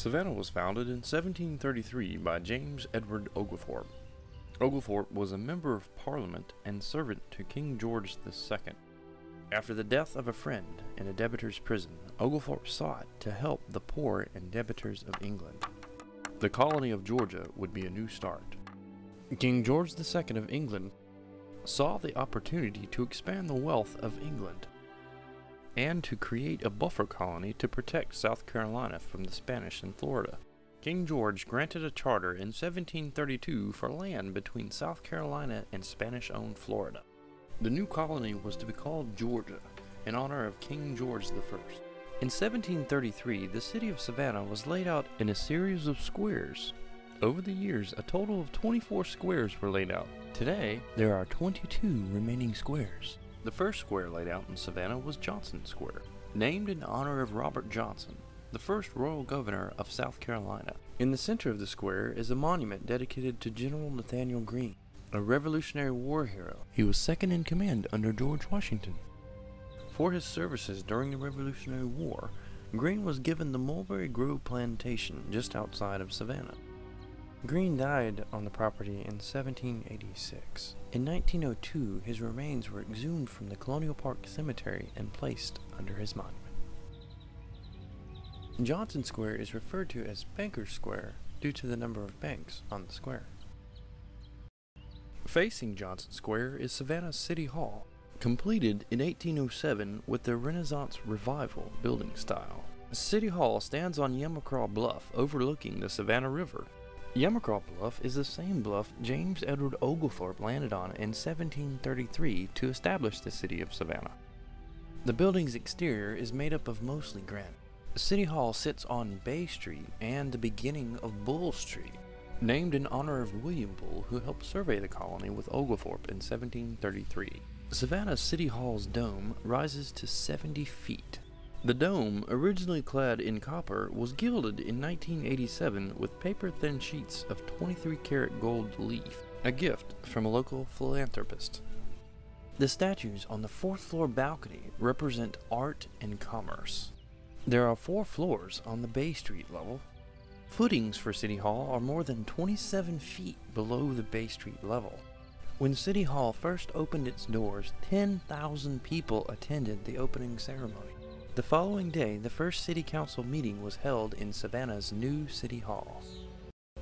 Savannah was founded in 1733 by James Edward Oglethorpe. Oglethorpe was a member of Parliament and servant to King George II. After the death of a friend in a debtor's prison, Oglethorpe sought to help the poor and debtors of England. The colony of Georgia would be a new start. King George II of England saw the opportunity to expand the wealth of England and to create a buffer colony to protect South Carolina from the Spanish in Florida. King George granted a charter in 1732 for land between South Carolina and Spanish-owned Florida. The new colony was to be called Georgia, in honor of King George I. In 1733, the city of Savannah was laid out in a series of squares. Over the years, a total of 24 squares were laid out. Today, there are 22 remaining squares. The first square laid out in Savannah was Johnson Square, named in honor of Robert Johnson, the first royal governor of South Carolina. In the center of the square is a monument dedicated to General Nathaniel Greene, a Revolutionary War hero. He was second in command under George Washington. For his services during the Revolutionary War, Greene was given the Mulberry Grove plantation just outside of Savannah. Greene died on the property in 1786. In 1902, his remains were exhumed from the Colonial Park Cemetery and placed under his monument. Johnson Square is referred to as Bankers Square due to the number of banks on the square. Facing Johnson Square is Savannah City Hall, completed in 1807 with the Renaissance Revival building style. City Hall stands on Yamacraw Bluff overlooking the Savannah River. Yamacraw Bluff is the same bluff James Edward Oglethorpe landed on in 1733 to establish the city of Savannah. The building's exterior is made up of mostly granite. City Hall sits on Bay Street and the beginning of Bull Street, named in honor of William Bull, who helped survey the colony with Oglethorpe in 1733. Savannah City Hall's dome rises to 70 feet. The dome, originally clad in copper, was gilded in 1987 with paper-thin sheets of 23-karat gold leaf, a gift from a local philanthropist. The statues on the fourth-floor balcony represent art and commerce. There are 4 floors on the Bay Street level. Footings for City Hall are more than 27 feet below the Bay Street level. When City Hall first opened its doors, 10,000 people attended the opening ceremony. The following day, the first City Council meeting was held in Savannah's new City Hall.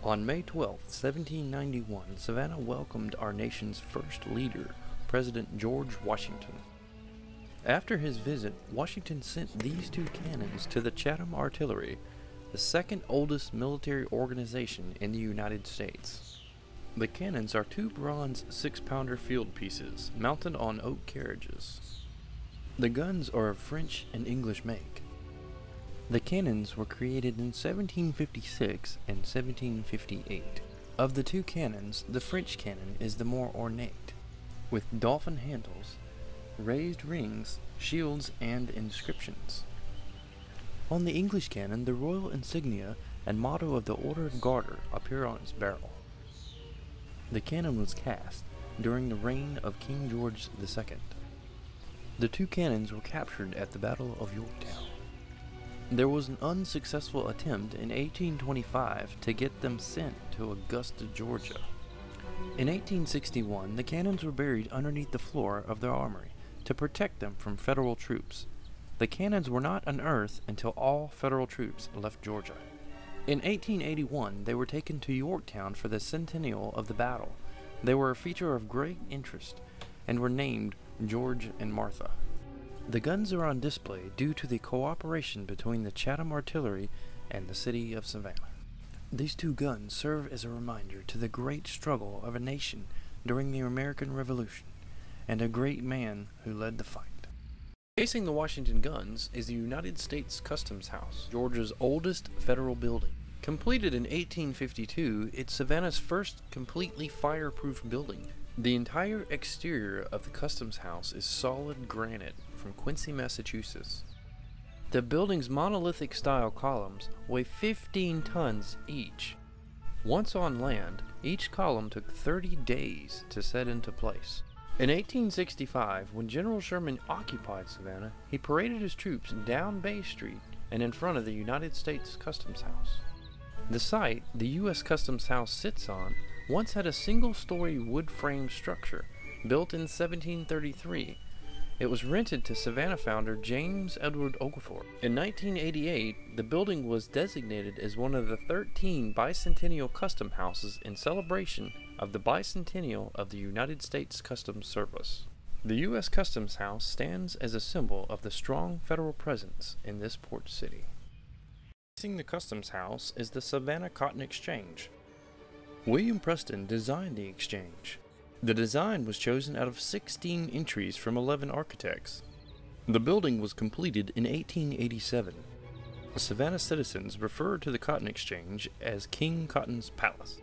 On May 12, 1791, Savannah welcomed our nation's first leader, President George Washington. After his visit, Washington sent these 2 cannons to the Chatham Artillery, the second oldest military organization in the United States. The cannons are 2 bronze 6-pounder field pieces mounted on oak carriages. The guns are of French and English make. The cannons were created in 1756 and 1758. Of the 2 cannons, the French cannon is the more ornate, with dolphin handles, raised rings, shields, and inscriptions. On the English cannon, the royal insignia and motto of the Order of Garter appear on its barrel. The cannon was cast during the reign of King George II. The 2 cannons were captured at the Battle of Yorktown. There was an unsuccessful attempt in 1825 to get them sent to Augusta, Georgia. In 1861, the cannons were buried underneath the floor of their armory to protect them from federal troops. The cannons were not unearthed until all federal troops left Georgia. In 1881, they were taken to Yorktown for the centennial of the battle. They were a feature of great interest and were named George and Martha. The guns are on display due to the cooperation between the Chatham Artillery and the city of Savannah. These 2 guns serve as a reminder to the great struggle of a nation during the American Revolution and a great man who led the fight. Facing the Washington guns is the United States Customs House, Georgia's oldest federal building. Completed in 1852, it's Savannah's first completely fireproof building. The entire exterior of the Customs House is solid granite from Quincy, Massachusetts. The building's monolithic style columns weigh 15 tons each. Once on land, each column took 30 days to set into place. In 1865, when General Sherman occupied Savannah, he paraded his troops down Bay Street and in front of the United States Customs House. The site the U.S. Customs House sits on once had a single-story wood-frame structure built in 1733. It was rented to Savannah founder James Edward Oglethorpe. In 1988, the building was designated as one of the 13 bicentennial custom houses in celebration of the bicentennial of the United States Customs Service. The U.S. Customs House stands as a symbol of the strong federal presence in this port city. Facing the Customs House is the Savannah Cotton Exchange. William Preston designed the exchange. The design was chosen out of 16 entries from 11 architects. The building was completed in 1887. Savannah citizens referred to the Cotton Exchange as King Cotton's Palace.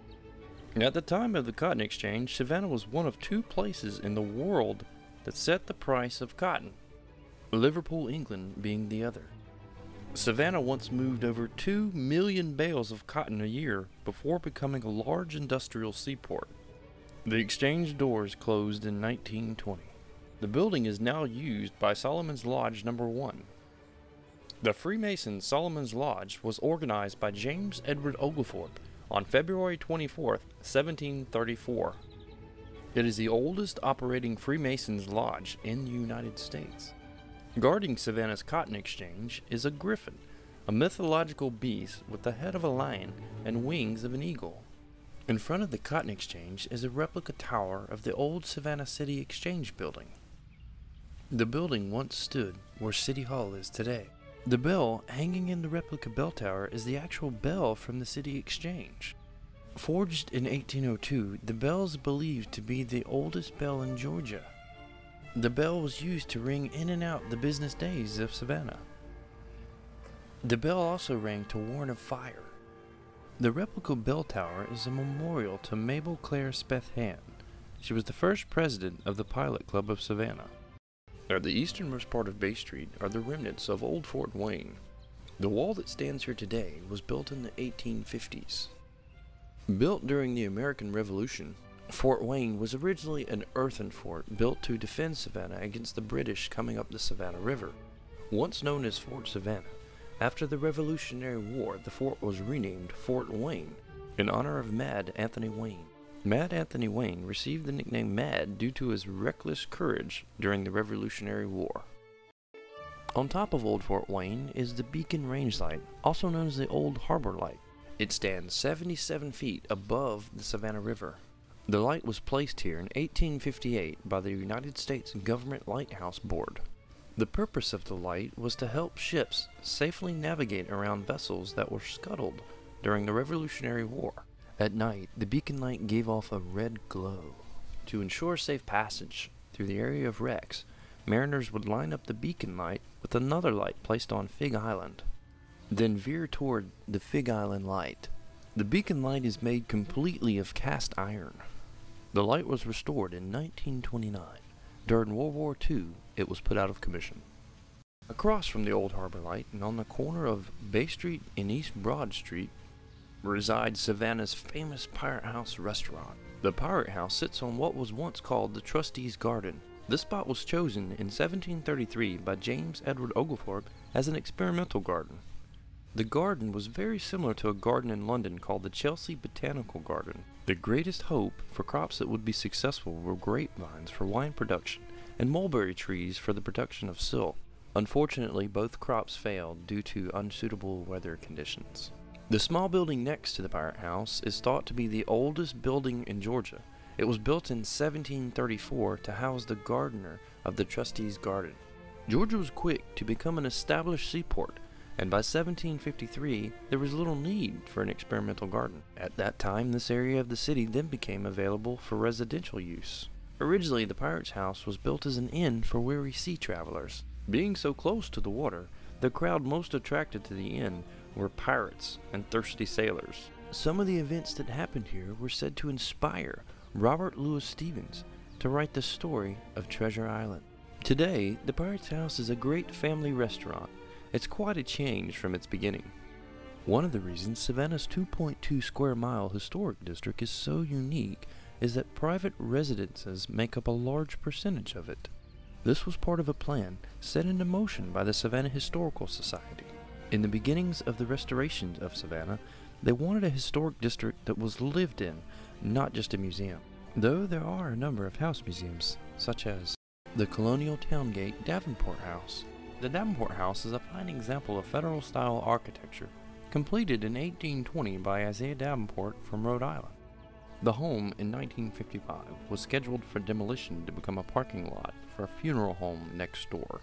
At the time of the Cotton Exchange, Savannah was one of 2 places in the world that set the price of cotton, Liverpool, England being the other. Savannah once moved over 2 million bales of cotton a year before becoming a large industrial seaport. The exchange doors closed in 1920. The building is now used by Solomon's Lodge No. 1. The Freemason Solomon's Lodge was organized by James Edward Oglethorpe on February 24, 1734. It is the oldest operating Freemasons lodge in the United States. Guarding Savannah's Cotton Exchange is a griffin, a mythological beast with the head of a lion and wings of an eagle. In front of the Cotton Exchange is a replica tower of the old Savannah City Exchange building. The building once stood where City Hall is today. The bell hanging in the replica bell tower is the actual bell from the City Exchange. Forged in 1802, the bell is believed to be the oldest bell in Georgia. The bell was used to ring in and out the business days of Savannah. The bell also rang to warn of fire. The replica bell tower is a memorial to Mabel Claire Spethan. She was the first president of the Pilot Club of Savannah. At the easternmost part of Bay Street are the remnants of Old Fort Wayne. The wall that stands here today was built in the 1850s. Built during the American Revolution, Fort Wayne was originally an earthen fort built to defend Savannah against the British coming up the Savannah River. Once known as Fort Savannah, after the Revolutionary War, the fort was renamed Fort Wayne in honor of Mad Anthony Wayne. Mad Anthony Wayne received the nickname Mad due to his reckless courage during the Revolutionary War. On top of Old Fort Wayne is the Beacon Range Light, also known as the Old Harbor Light. It stands 77 feet above the Savannah River. The light was placed here in 1858 by the United States Government Lighthouse Board. The purpose of the light was to help ships safely navigate around vessels that were scuttled during the Revolutionary War. At night, the beacon light gave off a red glow. To ensure safe passage through the area of wrecks, mariners would line up the beacon light with another light placed on Fig Island, then veer toward the Fig Island light. The beacon light is made completely of cast iron. The light was restored in 1929. During World War II, it was put out of commission. Across from the Old Harbor Light and on the corner of Bay Street and East Broad Street resides Savannah's famous Pirate House restaurant. The Pirate House sits on what was once called the Trustees' Garden. This spot was chosen in 1733 by James Edward Oglethorpe as an experimental garden. The garden was very similar to a garden in London called the Chelsea Botanical Garden. The greatest hope for crops that would be successful were grapevines for wine production and mulberry trees for the production of silk. Unfortunately, both crops failed due to unsuitable weather conditions. The small building next to the Pirate House is thought to be the oldest building in Georgia. It was built in 1734 to house the gardener of the Trustees' Garden. Georgia was quick to become an established seaport, and by 1753 there was little need for an experimental garden. At that time, this area of the city then became available for residential use. Originally, the Pirate's House was built as an inn for weary sea travelers. Being so close to the water, the crowd most attracted to the inn were pirates and thirsty sailors. Some of the events that happened here were said to inspire Robert Louis Stevens to write the story of Treasure Island. Today, the Pirate's House is a great family restaurant. It's quite a change from its beginning. One of the reasons Savannah's 2.2 square mile historic district is so unique is that private residences make up a large percentage of it. This was part of a plan set into motion by the Savannah Historical Society. In the beginnings of the restoration of Savannah, They wanted a historic district that was lived in, not just a museum. Though there are a number of house museums, such as the Colonial Towngate Davenport House. The Davenport House is a fine example of Federal-style architecture, completed in 1820 by Isaiah Davenport from Rhode Island. The home, in 1955, was scheduled for demolition to become a parking lot for a funeral home next door.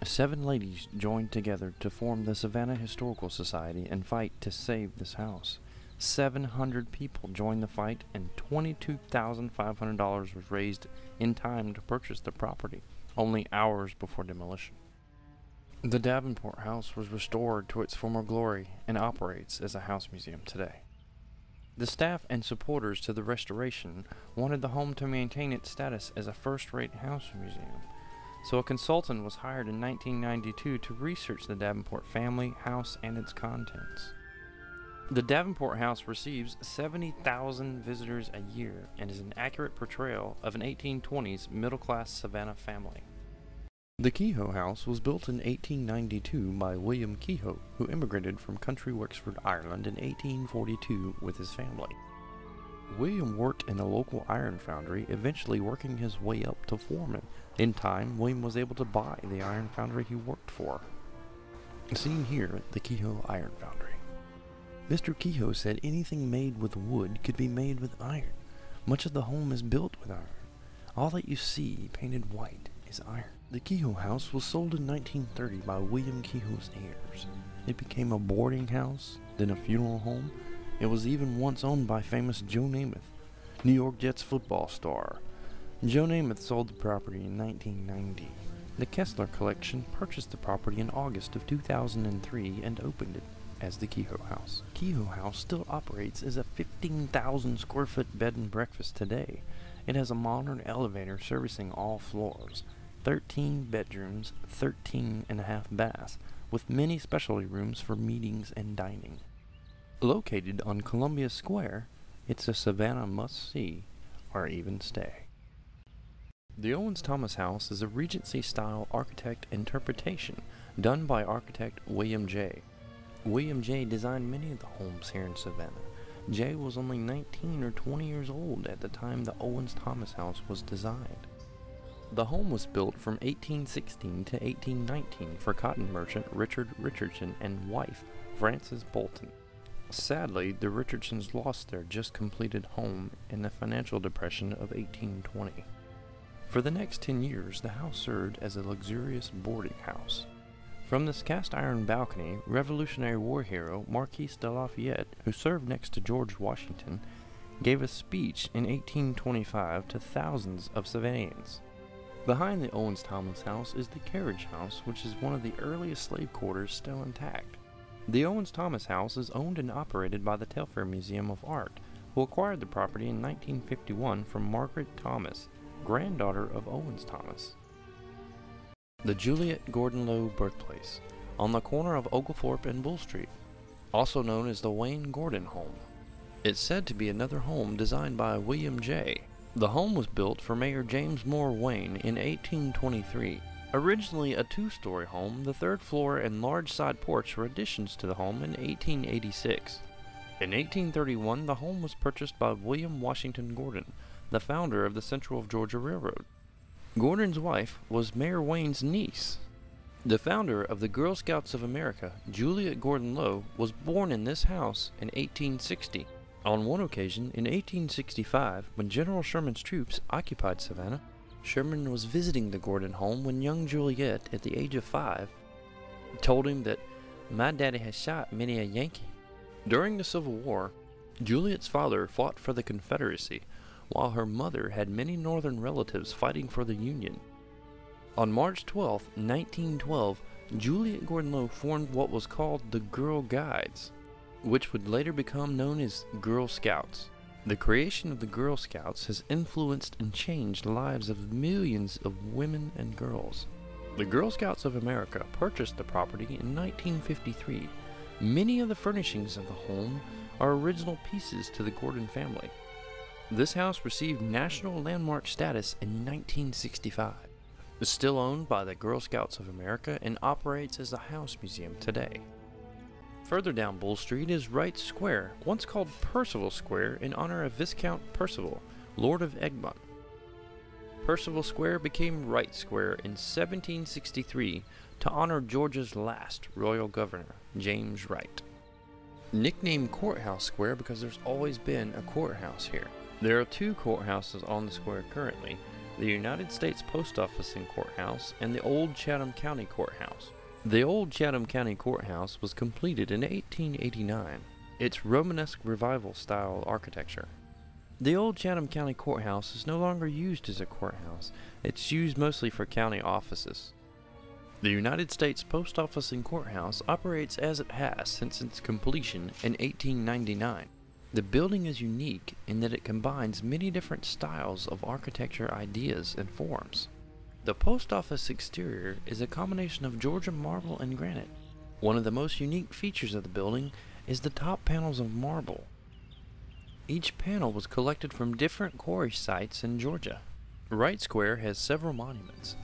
7 ladies joined together to form the Savannah Historical Society and fight to save this house. 700 people joined the fight, and $22,500 was raised in time to purchase the property, only hours before demolition. The Davenport House was restored to its former glory and operates as a house museum today. The staff and supporters to the restoration wanted the home to maintain its status as a first-rate house museum, so a consultant was hired in 1992 to research the Davenport family, house, and its contents. The Davenport House receives 70,000 visitors a year and is an accurate portrayal of an 1820s middle-class Savannah family. The Kehoe House was built in 1892 by William Kehoe, who immigrated from country Wexford, Ireland in 1842 with his family. William worked in a local iron foundry, eventually working his way up to foreman. In time, William was able to buy the iron foundry he worked for. Seen here, the Kehoe Iron Foundry. Mr. Kehoe said anything made with wood could be made with iron. Much of the home is built with iron. All that you see painted white is iron. The Kehoe House was sold in 1930 by William Kehoe's heirs. It became a boarding house, then a funeral home. It was even once owned by famous Joe Namath, New York Jets football star. Joe Namath sold the property in 1990. The Kessler Collection purchased the property in August of 2003 and opened it as the Kehoe House. Kehoe House still operates as a 15,000 square foot bed and breakfast today. It has a modern elevator servicing all floors, 13 bedrooms, 13.5 baths, with many specialty rooms for meetings and dining. Located on Columbia Square, it's a Savannah must-see or even stay. The Owens-Thomas House is a Regency-style architect interpretation done by architect William J. William J. designed many of the homes here in Savannah. J. was only 19 or 20 years old at the time the Owens-Thomas House was designed. The home was built from 1816 to 1819 for cotton merchant Richard Richardson and wife Frances Bolton. Sadly, the Richardsons lost their just-completed home in the financial depression of 1820. For the next 10 years, the house served as a luxurious boarding house. From this cast-iron balcony, Revolutionary War hero Marquis de Lafayette, who served next to George Washington, gave a speech in 1825 to thousands of Savannahans. Behind the Owens-Thomas House is the Carriage House, which is one of the earliest slave quarters still intact. The Owens-Thomas House is owned and operated by the Telfair Museum of Art, who acquired the property in 1951 from Margaret Thomas, granddaughter of Owens-Thomas. The Juliet Gordon Low birthplace, on the corner of Oglethorpe and Bull Street, also known as the Wayne Gordon Home. It's said to be another home designed by William J. The home was built for Mayor James Moore Wayne in 1823. Originally a 2-story home, the 3rd floor and large side porch were additions to the home in 1886. In 1831, the home was purchased by William Washington Gordon, the founder of the Central of Georgia Railroad. Gordon's wife was Mayor Wayne's niece. The founder of the Girl Scouts of America, Juliet Gordon Low, was born in this house in 1860. On one occasion, in 1865, when General Sherman's troops occupied Savannah, Sherman was visiting the Gordon home when young Juliet, at the age of 5, told him that, "My daddy has shot many a Yankee." During the Civil War, Juliet's father fought for the Confederacy, while her mother had many Northern relatives fighting for the Union. On March 12, 1912, Juliet Gordon Low formed what was called the Girl Guides, which would later become known as Girl Scouts. The creation of the Girl Scouts has influenced and changed the lives of millions of women and girls. The Girl Scouts of America purchased the property in 1953. Many of the furnishings of the home are original pieces to the Gordon family. This house received National Landmark status in 1965. It's still owned by the Girl Scouts of America and operates as a house museum today. Further down Bull Street is Wright Square, once called Percival Square in honor of Viscount Percival, Lord of Egmont. Percival Square became Wright Square in 1763 to honor Georgia's last royal governor, James Wright. Nicknamed Courthouse Square because there's always been a courthouse here. There are two courthouses on the square currently, the United States Post Office and Courthouse and the Old Chatham County Courthouse. The Old Chatham County Courthouse was completed in 1889. It's Romanesque Revival style architecture. The Old Chatham County Courthouse is no longer used as a courthouse. It's used mostly for county offices. The United States Post Office and Courthouse operates as it has since its completion in 1899. The building is unique in that it combines many different styles of architecture ideas and forms. The post office exterior is a combination of Georgia marble and granite. One of the most unique features of the building is the top panels of marble. Each panel was collected from different quarry sites in Georgia. Wright Square has several monuments.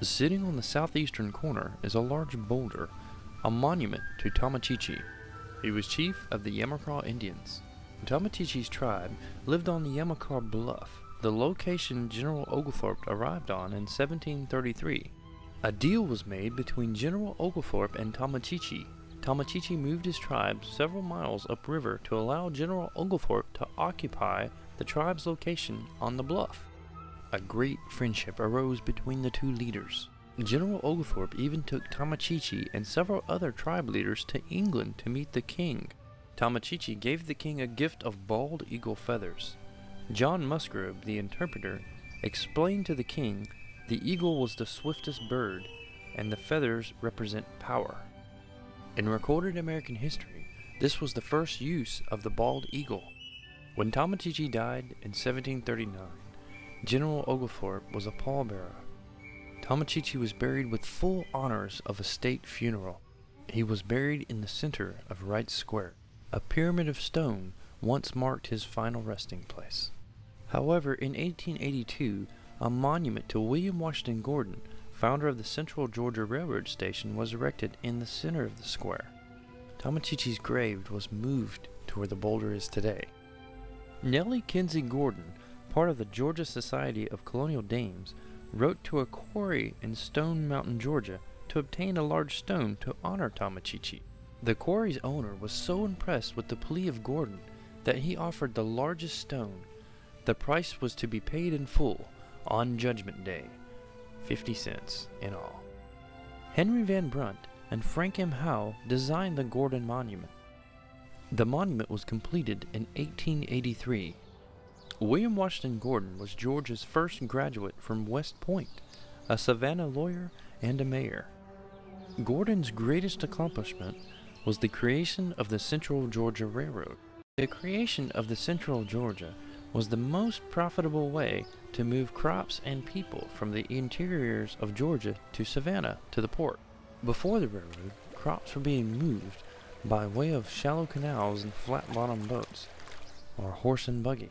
Sitting on the southeastern corner is a large boulder, a monument to Tomachichi. He was chief of the Yamacraw Indians. Tomachichi's tribe lived on the Yamacraw Bluff, the location General Oglethorpe arrived on in 1733. A deal was made between General Oglethorpe and Tomachichi. Tomachichi moved his tribe several miles upriver to allow General Oglethorpe to occupy the tribe's location on the bluff. A great friendship arose between the two leaders. General Oglethorpe even took Tomachichi and several other tribe leaders to England to meet the king. Tomachichi gave the king a gift of bald eagle feathers. John Musgrove, the interpreter, explained to the king the eagle was the swiftest bird and the feathers represent power. In recorded American history, this was the first use of the bald eagle. When Tomachichi died in 1739, General Oglethorpe was a pallbearer. Tomachichi was buried with full honors of a state funeral. He was buried in the center of Wright Square. A pyramid of stone once marked his final resting place. However, in 1882, a monument to William Washington Gordon, founder of the Central Georgia Railroad Station, was erected in the center of the square. Tomachichi's grave was moved to where the boulder is today. Nellie Kinsey Gordon, part of the Georgia Society of Colonial Dames, wrote to a quarry in Stone Mountain, Georgia, to obtain a large stone to honor Tomachichi. The quarry's owner was so impressed with the plea of Gordon that he offered the largest stone. The price was to be paid in full on Judgment Day, 50 cents in all. Henry Van Brunt and Frank M. Howe designed the Gordon Monument. The monument was completed in 1883. William Washington Gordon was Georgia's first graduate from West Point, a Savannah lawyer and a mayor. Gordon's greatest accomplishment was the creation of the Central Georgia Railroad. The creation of the Central Georgia was the most profitable way to move crops and people from the interiors of Georgia to Savannah to the port. Before the railroad, crops were being moved by way of shallow canals and flat-bottomed boats, or horse and buggy.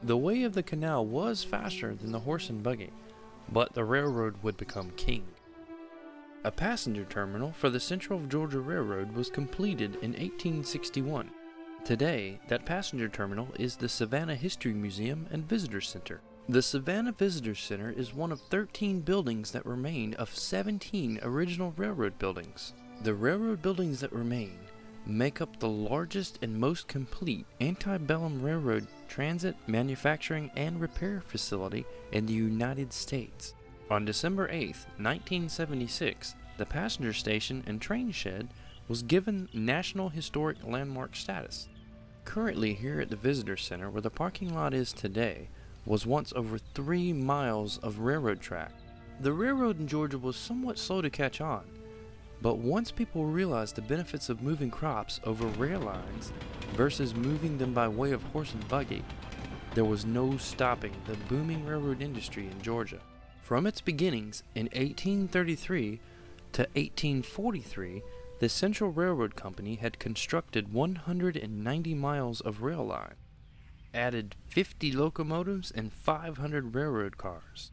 The way of the canal was faster than the horse and buggy, but the railroad would become king. A passenger terminal for the Central Georgia Railroad was completed in 1861. Today, that passenger terminal is the Savannah History Museum and Visitor Center. The Savannah Visitor Center is one of 13 buildings that remain of 17 original railroad buildings. The railroad buildings that remain make up the largest and most complete antebellum railroad transit, manufacturing, and repair facility in the United States. On December 8, 1976, the passenger station and train shed was given National Historic Landmark status. Currently here at the Visitor Center, where the parking lot is today, was once over 3 miles of railroad track. The railroad in Georgia was somewhat slow to catch on, but once people realized the benefits of moving crops over rail lines versus moving them by way of horse and buggy, there was no stopping the booming railroad industry in Georgia. From its beginnings in 1833 to 1843, the Central Railroad Company had constructed 190 miles of rail line, added 50 locomotives and 500 railroad cars.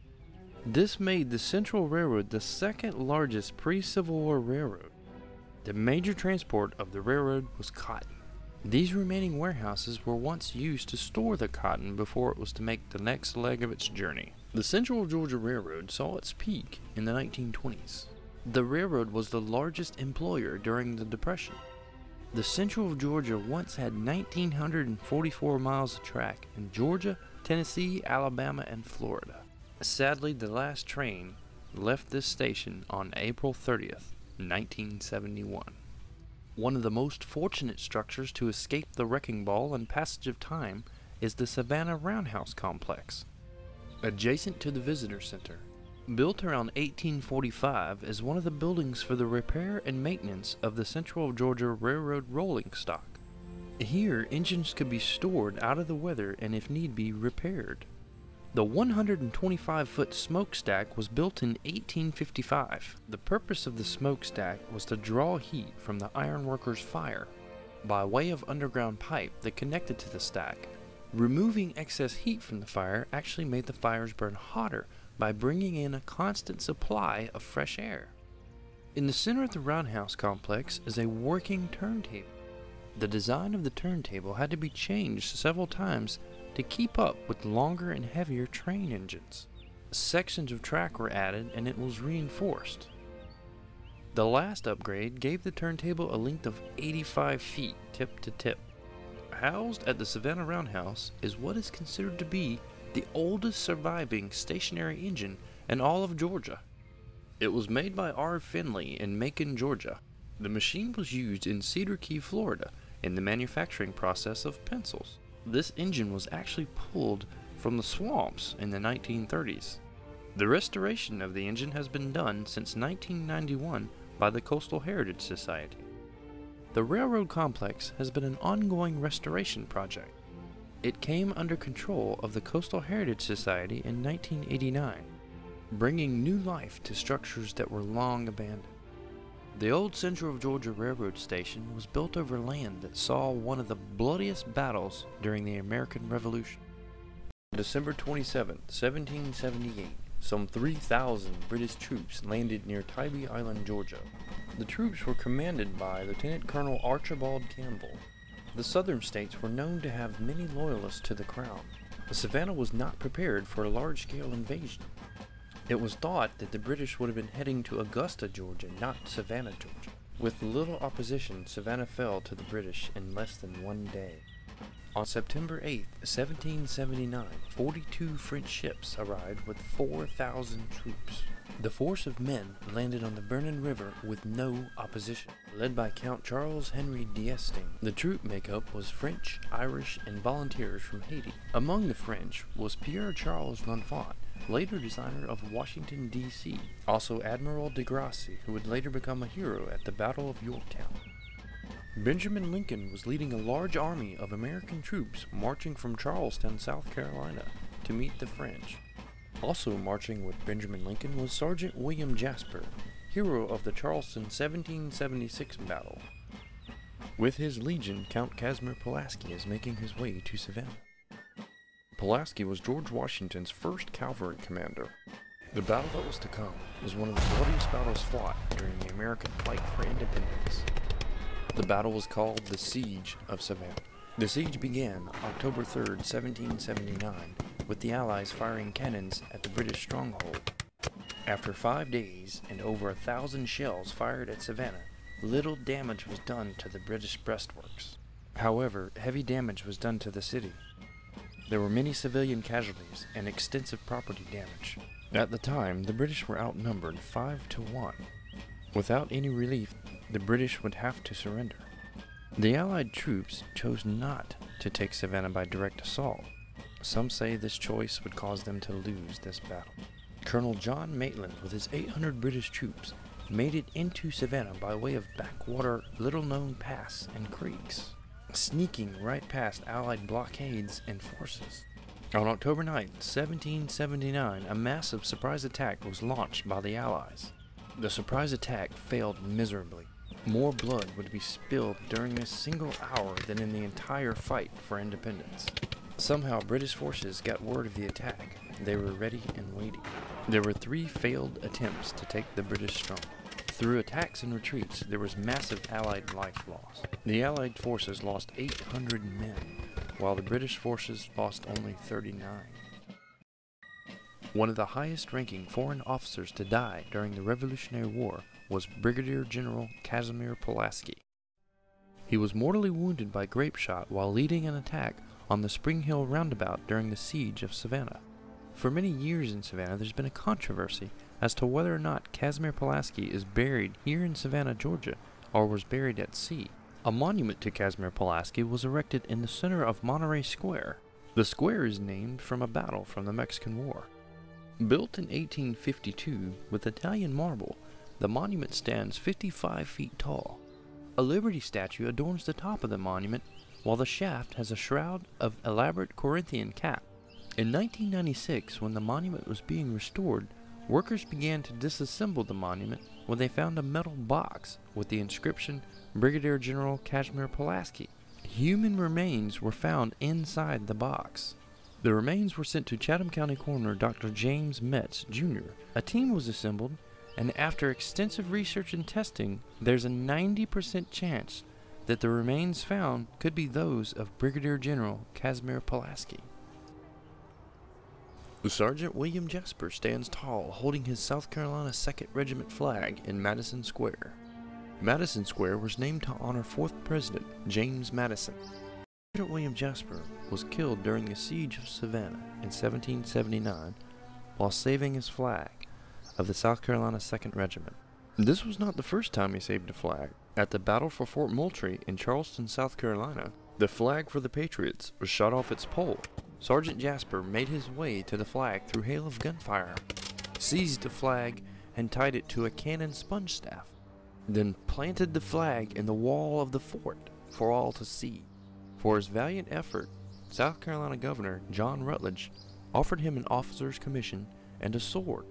This made the Central Railroad the second largest pre-Civil War railroad. The major transport of the railroad was cotton. These remaining warehouses were once used to store the cotton before it was to make the next leg of its journey. The Central Georgia Railroad saw its peak in the 1920s. The railroad was the largest employer during the Depression. The Central of Georgia once had 1,944 miles of track in Georgia, Tennessee, Alabama, and Florida. Sadly, the last train left this station on April 30th, 1971. One of the most fortunate structures to escape the wrecking ball and passage of time is the Savannah Roundhouse Complex. Adjacent to the Visitor Center, built around 1845 as one of the buildings for the repair and maintenance of the Central Georgia Railroad rolling stock. Here, engines could be stored out of the weather and, if need be, repaired. The 125-foot smokestack was built in 1855. The purpose of the smokestack was to draw heat from the ironworkers' fire by way of underground pipe that connected to the stack. Removing excess heat from the fire actually made the fires burn hotter by bringing in a constant supply of fresh air. In the center of the roundhouse complex is a working turntable. The design of the turntable had to be changed several times to keep up with longer and heavier train engines. Sections of track were added and it was reinforced. The last upgrade gave the turntable a length of 85 feet tip to tip. Housed at the Savannah Roundhouse is what is considered to be the oldest surviving stationary engine in all of Georgia. It was made by R. Finley in Macon, Georgia. The machine was used in Cedar Key, Florida in the manufacturing process of pencils. This engine was actually pulled from the swamps in the 1930s. The restoration of the engine has been done since 1991 by the Coastal Heritage Society. The railroad complex has been an ongoing restoration project. It came under control of the Coastal Heritage Society in 1989, bringing new life to structures that were long abandoned. The old Central of Georgia Railroad Station was built over land that saw one of the bloodiest battles during the American Revolution. December 27, 1778, some 3,000 British troops landed near Tybee Island, Georgia. The troops were commanded by Lieutenant Colonel Archibald Campbell. The southern states were known to have many loyalists to the crown. Savannah was not prepared for a large-scale invasion. It was thought that the British would have been heading to Augusta, Georgia, not Savannah, Georgia. With little opposition, Savannah fell to the British in less than one day. On September 8, 1779, 42 French ships arrived with 4,000 troops. The force of men landed on the Vernon River with no opposition, led by Count Charles Henry d'Estaing. The troop makeup was French, Irish, and volunteers from Haiti. Among the French was Pierre Charles L'Enfant, later designer of Washington, D.C., also Admiral de Grasse, who would later become a hero at the Battle of Yorktown. Benjamin Lincoln was leading a large army of American troops marching from Charleston, South Carolina, to meet the French. Also marching with Benjamin Lincoln was Sergeant William Jasper, hero of the Charleston 1776 battle. With his legion, Count Casimir Pulaski is making his way to Savannah. Pulaski was George Washington's first cavalry commander. The battle that was to come was one of the bloodiest battles fought during the American fight for independence. The battle was called the Siege of Savannah. The siege began October 3, 1779, with the Allies firing cannons at the British stronghold. After 5 days and over 1,000 shells fired at Savannah, little damage was done to the British breastworks. However, heavy damage was done to the city. There were many civilian casualties and extensive property damage. At the time, the British were outnumbered 5 to 1. Without any relief, the British would have to surrender. The Allied troops chose not to take Savannah by direct assault. Some say this choice would cause them to lose this battle. Colonel John Maitland, with his 800 British troops, made it into Savannah by way of backwater, little-known paths and creeks, sneaking right past Allied blockades and forces. On October 9, 1779, a massive surprise attack was launched by the Allies. The surprise attack failed miserably. More blood would be spilled during a single hour than in the entire fight for independence. Somehow, British forces got word of the attack. They were ready and waiting. There were 3 failed attempts to take the British stronghold. Through attacks and retreats, there was massive Allied life loss. The Allied forces lost 800 men, while the British forces lost only 39. One of the highest-ranking foreign officers to die during the Revolutionary War was Brigadier General Casimir Pulaski. He was mortally wounded by grape shot while leading an attack on the Spring Hill roundabout during the siege of Savannah. For many years in Savannah, there's been a controversy as to whether or not Casimir Pulaski is buried here in Savannah, Georgia, or was buried at sea. A monument to Casimir Pulaski was erected in the center of Monterey Square. The square is named from a battle from the Mexican War. Built in 1852 with Italian marble, the monument stands 55 feet tall. A Liberty statue adorns the top of the monument, while the shaft has a shroud of elaborate Corinthian cap. In 1996, when the monument was being restored, workers began to disassemble the monument when they found a metal box with the inscription Brigadier General Casimir Pulaski. Human remains were found inside the box. The remains were sent to Chatham County Coroner Dr. James Metz, Jr. A team was assembled, and after extensive research and testing, there's a 90% chance that the remains found could be those of Brigadier General Casimir Pulaski. Sergeant William Jasper stands tall holding his South Carolina 2nd Regiment flag in Madison Square. Madison Square was named to honor 4th President James Madison. Sergeant William Jasper was killed during the siege of Savannah in 1779 while saving his flag of the South Carolina 2nd Regiment. This was not the first time he saved a flag. At the Battle for Fort Moultrie in Charleston, South Carolina, the flag for the Patriots was shot off its pole. Sergeant Jasper made his way to the flag through hail of gunfire, seized the flag, and tied it to a cannon sponge staff, then planted the flag in the wall of the fort for all to see. For his valiant effort, South Carolina Governor John Rutledge offered him an officer's commission and a sword.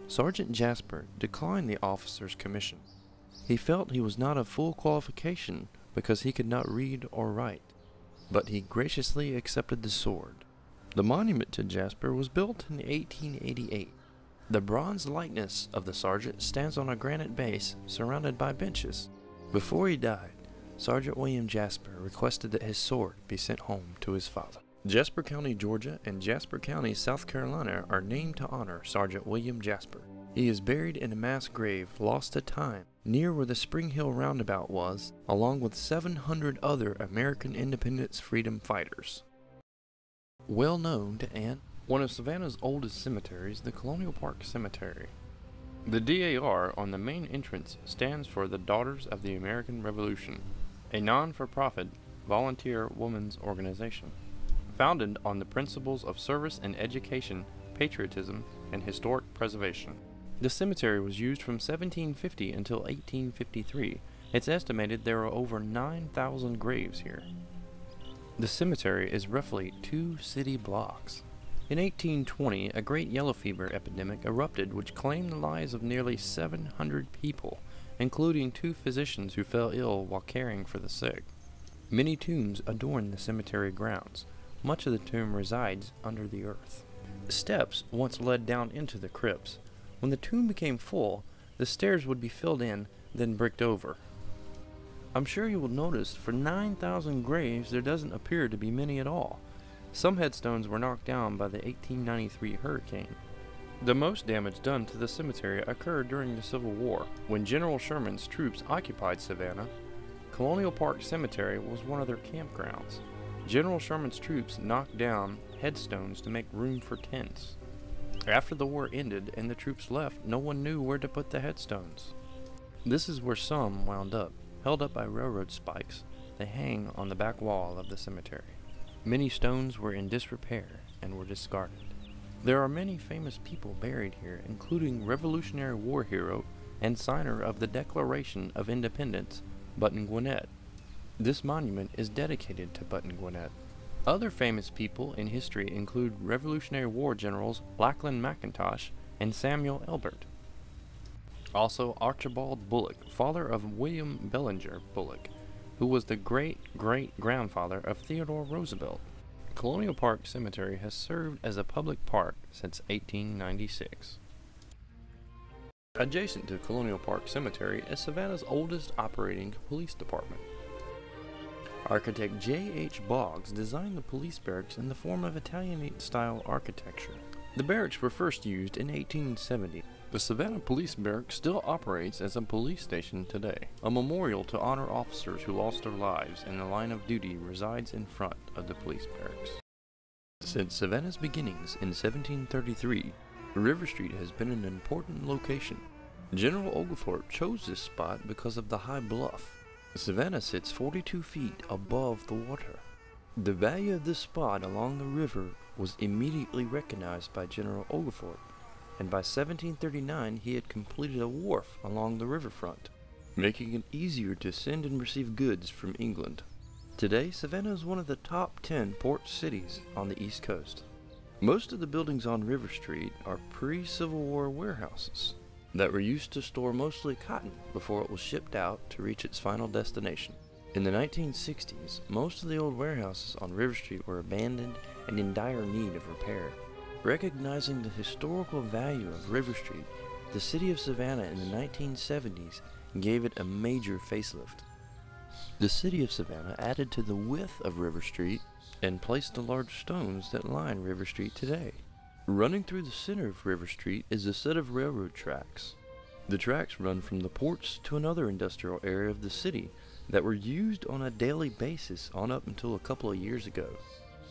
Sergeant Jasper declined the officer's commission. He felt he was not of full qualification because he could not read or write, but he graciously accepted the sword. The monument to Jasper was built in 1888. The bronze likeness of the sergeant stands on a granite base surrounded by benches. Before he died, Sergeant William Jasper requested that his sword be sent home to his father. Jasper County, Georgia and Jasper County, South Carolina are named to honor Sergeant William Jasper. He is buried in a mass grave lost to time near where the Spring Hill roundabout was, along with 700 other American independence freedom fighters. Well known to Ann, one of Savannah's oldest cemeteries, the Colonial Park Cemetery. The DAR on the main entrance stands for the Daughters of the American Revolution, a non-for-profit volunteer women's organization, founded on the principles of service and education, patriotism, and historic preservation. The cemetery was used from 1750 until 1853. It's estimated there are over 9,000 graves here. The cemetery is roughly 2 city blocks. In 1820, a great yellow fever epidemic erupted which claimed the lives of nearly 700 people, including 2 physicians who fell ill while caring for the sick. Many tombs adorn the cemetery grounds. Much of the tomb resides under the earth. Steps once led down into the crypts. When the tomb became full, the stairs would be filled in, then bricked over. I'm sure you will notice for 9,000 graves there doesn't appear to be many at all. Some headstones were knocked down by the 1893 hurricane. The most damage done to the cemetery occurred during the Civil War, when General Sherman's troops occupied Savannah. Colonial Park Cemetery was one of their campgrounds. General Sherman's troops knocked down headstones to make room for tents. After the war ended and the troops left, no one knew where to put the headstones. This is where some wound up. Held up by railroad spikes, they hang on the back wall of the cemetery. Many stones were in disrepair and were discarded. There are many famous people buried here, including Revolutionary War hero and signer of the Declaration of Independence, Button Gwinnett. This monument is dedicated to Button Gwinnett. Other famous people in history include Revolutionary War generals Lachlan McIntosh and Samuel Elbert. Also, Archibald Bullock, father of William Bellinger Bullock, who was the great-great-grandfather of Theodore Roosevelt. Colonial Park Cemetery has served as a public park since 1896. Adjacent to Colonial Park Cemetery is Savannah's oldest operating police department. Architect J.H. Boggs designed the police barracks in the form of Italianate-style architecture. The barracks were first used in 1870. The Savannah Police Barracks still operates as a police station today. A memorial to honor officers who lost their lives in the line of duty resides in front of the police barracks. Since Savannah's beginnings in 1733, River Street has been an important location. General Oglethorpe chose this spot because of the high bluff. Savannah sits 42 feet above the water. The value of this spot along the river was immediately recognized by General Oglethorpe, and by 1739 he had completed a wharf along the riverfront, making it easier to send and receive goods from England. Today, Savannah is one of the top 10 port cities on the East Coast. Most of the buildings on River Street are pre-Civil War warehouses that were used to store mostly cotton before it was shipped out to reach its final destination. In the 1960s, most of the old warehouses on River Street were abandoned and in dire need of repair. Recognizing the historical value of River Street, the city of Savannah in the 1970s gave it a major facelift. The city of Savannah added to the width of River Street and placed the large stones that line River Street today. Running through the center of River Street is a set of railroad tracks. The tracks run from the ports to another industrial area of the city that were used on a daily basis on up until a couple of years ago.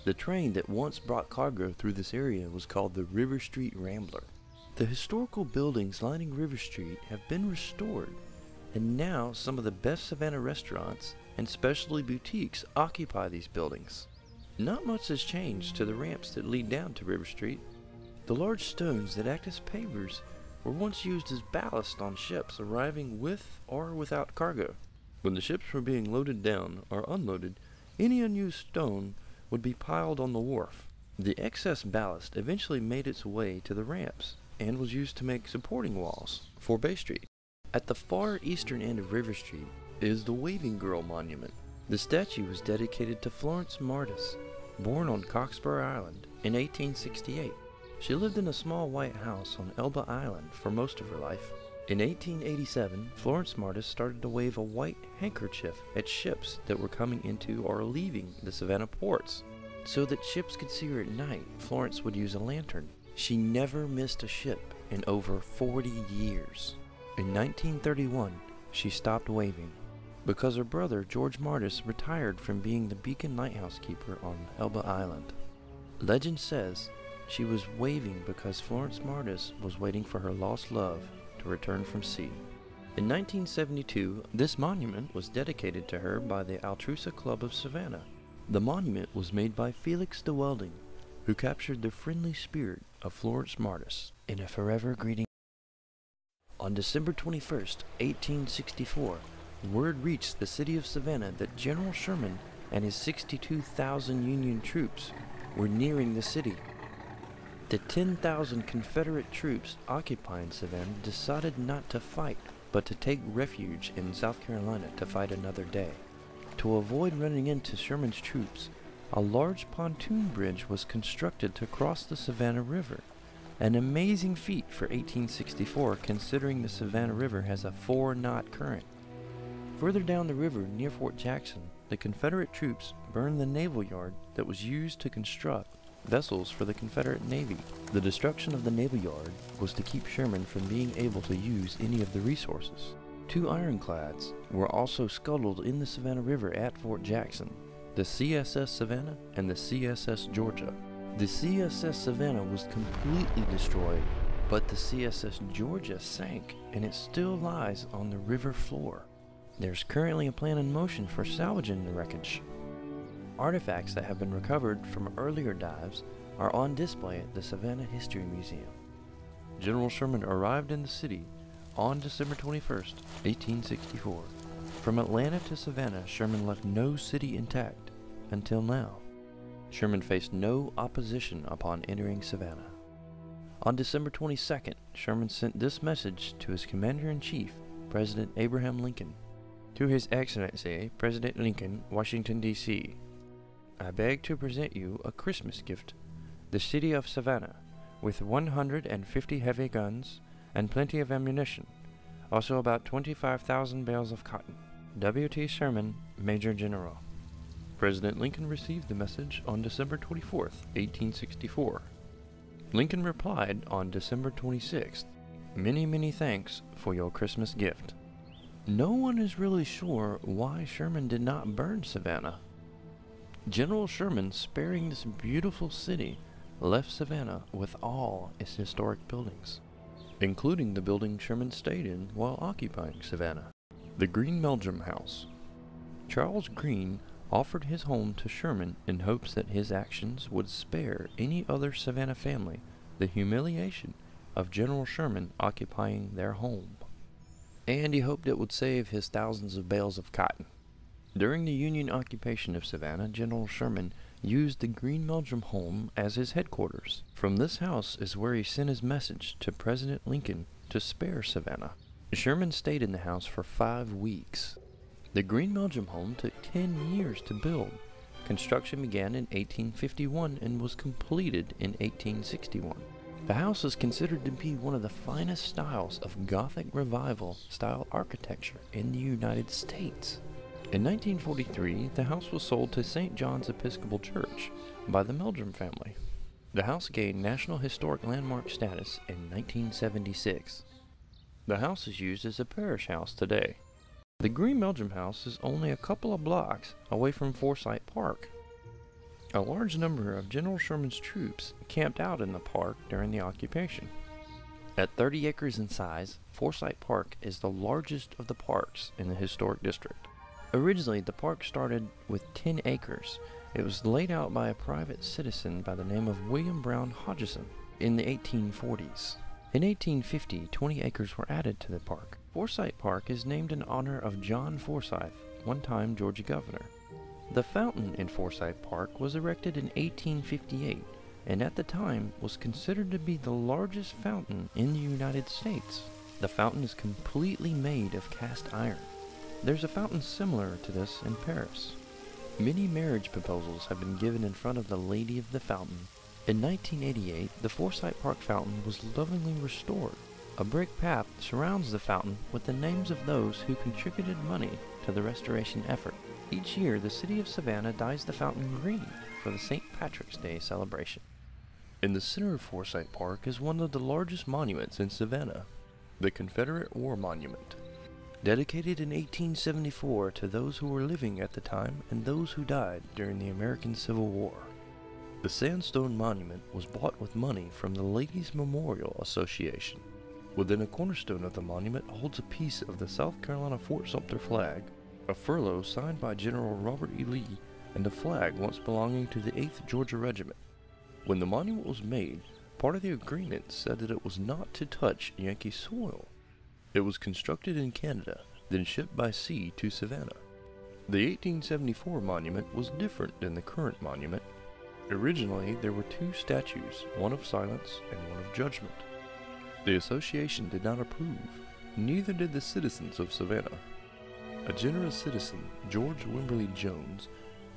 The train that once brought cargo through this area was called the River Street Rambler. The historical buildings lining River Street have been restored, and now some of the best Savannah restaurants and specialty boutiques occupy these buildings. Not much has changed to the ramps that lead down to River Street. The large stones that act as pavers were once used as ballast on ships arriving with or without cargo. When the ships were being loaded down or unloaded, any unused stone would be piled on the wharf. The excess ballast eventually made its way to the ramps and was used to make supporting walls for Bay Street. At the far eastern end of River Street is the Waving Girl Monument. The statue was dedicated to Florence Martis, born on Cockspur Island in 1868. She lived in a small white house on Elba Island for most of her life. In 1887, Florence Martis started to wave a white handkerchief at ships that were coming into or leaving the Savannah ports. So that ships could see her at night, Florence would use a lantern. She never missed a ship in over 40 years. In 1931, she stopped waving because her brother, George Martis, retired from being the beacon lighthouse keeper on Elba Island. Legend says she was waving because Florence Martis was waiting for her lost love to return from sea. In 1972, this monument was dedicated to her by the Altrusa Club of Savannah. The monument was made by Felix de Welding, who captured the friendly spirit of Florence Martis in a forever greeting. On December 21st, 1864, word reached the city of Savannah that General Sherman and his 62,000 Union troops were nearing the city. The 10,000 Confederate troops occupying Savannah decided not to fight, but to take refuge in South Carolina to fight another day. To avoid running into Sherman's troops, a large pontoon bridge was constructed to cross the Savannah River, an amazing feat for 1864 considering the Savannah River has a 4-knot current. Further down the river near Fort Jackson, the Confederate troops burned the naval yard that was used to construct vessels for the Confederate Navy. The destruction of the naval yard was to keep Sherman from being able to use any of the resources. 2 ironclads were also scuttled in the Savannah River at Fort Jackson, the CSS Savannah and the CSS Georgia. The CSS Savannah was completely destroyed, but the CSS Georgia sank and it still lies on the river floor. There's currently a plan in motion for salvaging the wreckage. Artifacts that have been recovered from earlier dives are on display at the Savannah History Museum. General Sherman arrived in the city on December 21st, 1864. From Atlanta to Savannah, Sherman left no city intact until now. Sherman faced no opposition upon entering Savannah. On December 22nd, Sherman sent this message to his Commander-in-Chief, President Abraham Lincoln. To His Excellency, President Lincoln, Washington, D.C. I beg to present you a Christmas gift, the city of Savannah, with 150 heavy guns and plenty of ammunition. Also about 25,000 bales of cotton. W.T. Sherman, Major General. President Lincoln received the message on December 24, 1864. Lincoln replied on December 26th, "Many, many thanks for your Christmas gift." No one is really sure why Sherman did not burn Savannah. General Sherman, sparing this beautiful city, left Savannah with all its historic buildings, including the building Sherman stayed in while occupying Savannah, the Green Meldrum House. Charles Green offered his home to Sherman in hopes that his actions would spare any other Savannah family the humiliation of General Sherman occupying their home. And he hoped it would save his thousands of bales of cotton. During the Union occupation of Savannah, General Sherman used the Green Meldrum home as his headquarters. From this house is where he sent his message to President Lincoln to spare Savannah. Sherman stayed in the house for 5 weeks. The Green Meldrum home took 10 years to build. Construction began in 1851 and was completed in 1861. The house is considered to be one of the finest styles of Gothic Revival style architecture in the United States. In 1943, the house was sold to St. John's Episcopal Church by the Meldrum family. The house gained National Historic Landmark status in 1976. The house is used as a parish house today. The Green Meldrum House is only a couple of blocks away from Forsyth Park. A large number of General Sherman's troops camped out in the park during the occupation. At 30 acres in size, Forsyth Park is the largest of the parks in the historic district. Originally, the park started with 10 acres. It was laid out by a private citizen by the name of William Brown Hodgson in the 1840s. In 1850, 20 acres were added to the park. Forsyth Park is named in honor of John Forsyth, one-time Georgia governor. The fountain in Forsyth Park was erected in 1858, and at the time was considered to be the largest fountain in the United States. The fountain is completely made of cast iron. There's a fountain similar to this in Paris. Many marriage proposals have been given in front of the Lady of the Fountain. In 1988, the Forsyth Park fountain was lovingly restored. A brick path surrounds the fountain with the names of those who contributed money to the restoration effort. Each year, the city of Savannah dyes the fountain green for the St. Patrick's Day celebration. In the center of Forsyth Park is one of the largest monuments in Savannah, the Confederate War Monument. Dedicated in 1874 to those who were living at the time and those who died during the American Civil War. The sandstone monument was bought with money from the Ladies' Memorial Association. Within a cornerstone of the monument holds a piece of the South Carolina Fort Sumter flag, a furlough signed by General Robert E. Lee, and a flag once belonging to the 8th Georgia Regiment. When the monument was made, part of the agreement said that it was not to touch Yankee soil. It was constructed in Canada, then shipped by sea to Savannah. The 1874 monument was different than the current monument. Originally, there were 2 statues, one of silence and one of judgment. The association did not approve, neither did the citizens of Savannah. A generous citizen, George Wimberly Jones,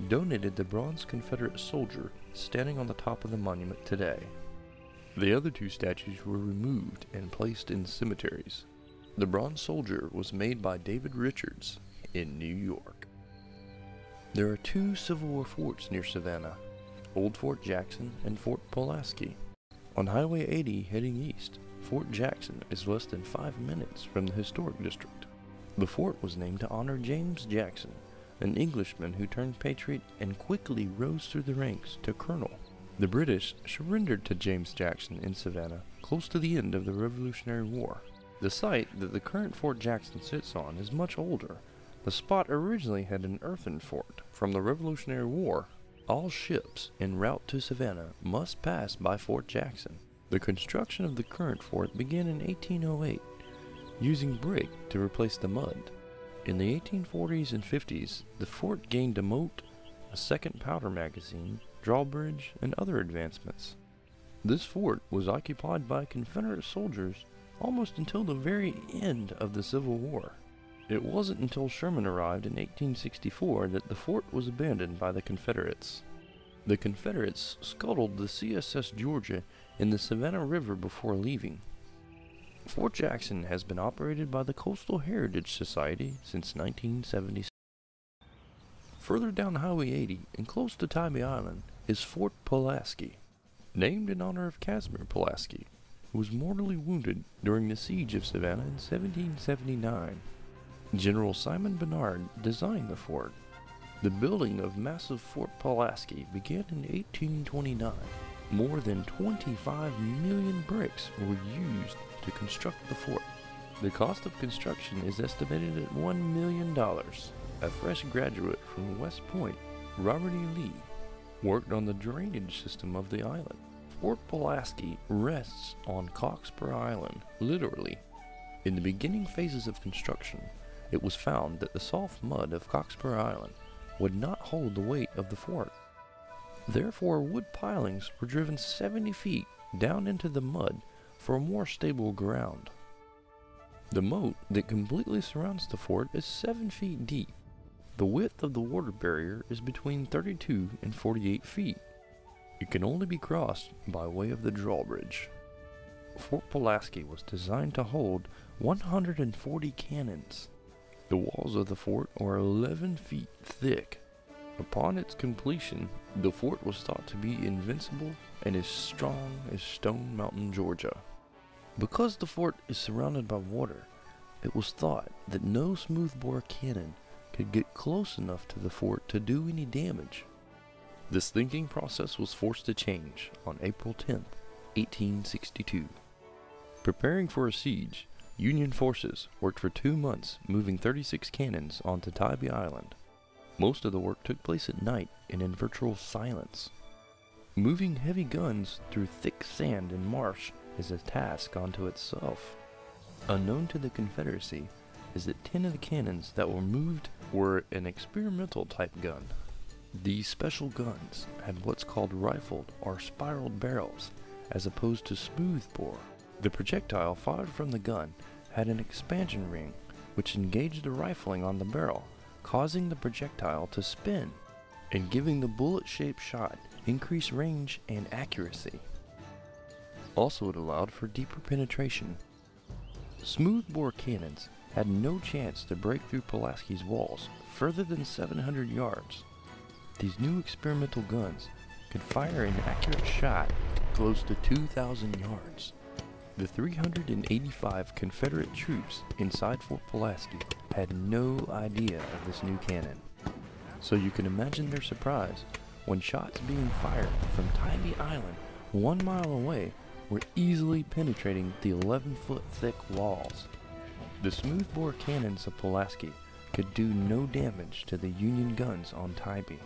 donated the bronze Confederate soldier standing on the top of the monument today. The other 2 statues were removed and placed in cemeteries. The bronze soldier was made by David Richards in New York. There are 2 Civil War forts near Savannah, Old Fort Jackson and Fort Pulaski. On Highway 80 heading east, Fort Jackson is less than 5 minutes from the historic district. The fort was named to honor James Jackson, an Englishman who turned patriot and quickly rose through the ranks to colonel. The British surrendered to James Jackson in Savannah close to the end of the Revolutionary War. The site that the current Fort Jackson sits on is much older. The spot originally had an earthen fort from the Revolutionary War. All ships en route to Savannah must pass by Fort Jackson. The construction of the current fort began in 1808, using brick to replace the mud. In the 1840s and 50s, the fort gained a moat, a second powder magazine, drawbridge, and other advancements. This fort was occupied by Confederate soldiers almost until the very end of the Civil War. It wasn't until Sherman arrived in 1864 that the fort was abandoned by the Confederates. The Confederates scuttled the CSS Georgia in the Savannah River before leaving. Fort Jackson has been operated by the Coastal Heritage Society since 1976. Further down Highway 80 and close to Tybee Island is Fort Pulaski, named in honor of Casimir Pulaski, who was mortally wounded during the siege of Savannah in 1779. General Simon Bernard designed the fort. The building of massive Fort Pulaski began in 1829. More than 25 million bricks were used to construct the fort. The cost of construction is estimated at $1 million. A fresh graduate from West Point, Robert E. Lee, worked on the drainage system of the island. Fort Pulaski rests on Cockspur Island, literally. In the beginning phases of construction, it was found that the soft mud of Cockspur Island would not hold the weight of the fort. Therefore, wood pilings were driven 70 feet down into the mud for a more stable ground. The moat that completely surrounds the fort is 7 feet deep. The width of the water barrier is between 32 and 48 feet. It can only be crossed by way of the drawbridge. Fort Pulaski was designed to hold 140 cannons. The walls of the fort are 11 feet thick. Upon its completion, the fort was thought to be invincible and as strong as Stone Mountain, Georgia. Because the fort is surrounded by water, it was thought that no smoothbore cannon could get close enough to the fort to do any damage. This thinking process was forced to change on April 10, 1862. Preparing for a siege, Union forces worked for 2 months moving 36 cannons onto Tybee Island. Most of the work took place at night and in virtual silence. Moving heavy guns through thick sand and marsh is a task unto itself. Unknown to the Confederacy is that 10 of the cannons that were moved were an experimental type gun. These special guns had what's called rifled or spiraled barrels as opposed to smoothbore. The projectile fired from the gun had an expansion ring which engaged the rifling on the barrel, causing the projectile to spin and giving the bullet-shaped shot increased range and accuracy. Also, it allowed for deeper penetration. Smoothbore cannons had no chance to break through Pulaski's walls further than 700 yards. These new experimental guns could fire an accurate shot close to 2,000 yards. The 385 Confederate troops inside Fort Pulaski had no idea of this new cannon. So you can imagine their surprise when shots being fired from Tybee Island 1 mile away were easily penetrating the 11-foot thick walls. The smoothbore cannons of Pulaski could do no damage to the Union guns on Tybee.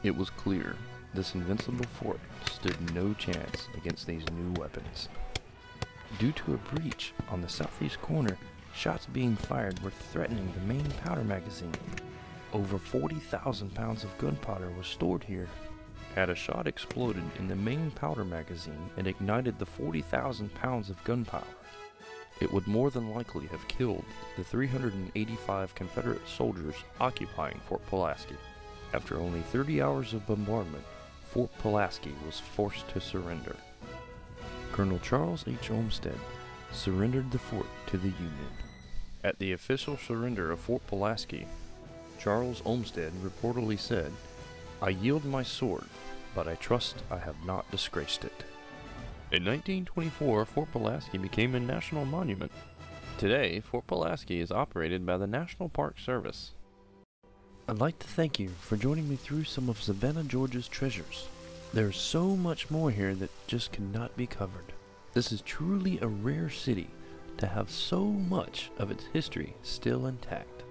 It was clear this invincible fort stood no chance against these new weapons. Due to a breach on the southeast corner, shots being fired were threatening the main powder magazine. Over 40,000 pounds of gunpowder was stored here. Had a shot exploded in the main powder magazine and ignited the 40,000 pounds of gunpowder, it would more than likely have killed the 385 Confederate soldiers occupying Fort Pulaski. After only 30 hours of bombardment, Fort Pulaski was forced to surrender. Colonel Charles H. Olmsted surrendered the fort to the Union. At the official surrender of Fort Pulaski, Charles Olmsted reportedly said, "I yield my sword, but I trust I have not disgraced it." In 1924, Fort Pulaski became a national monument. Today, Fort Pulaski is operated by the National Park Service. I'd like to thank you for joining me through some of Savannah, Georgia's treasures. There's so much more here that just cannot be covered. This is truly a rare city to have so much of its history still intact.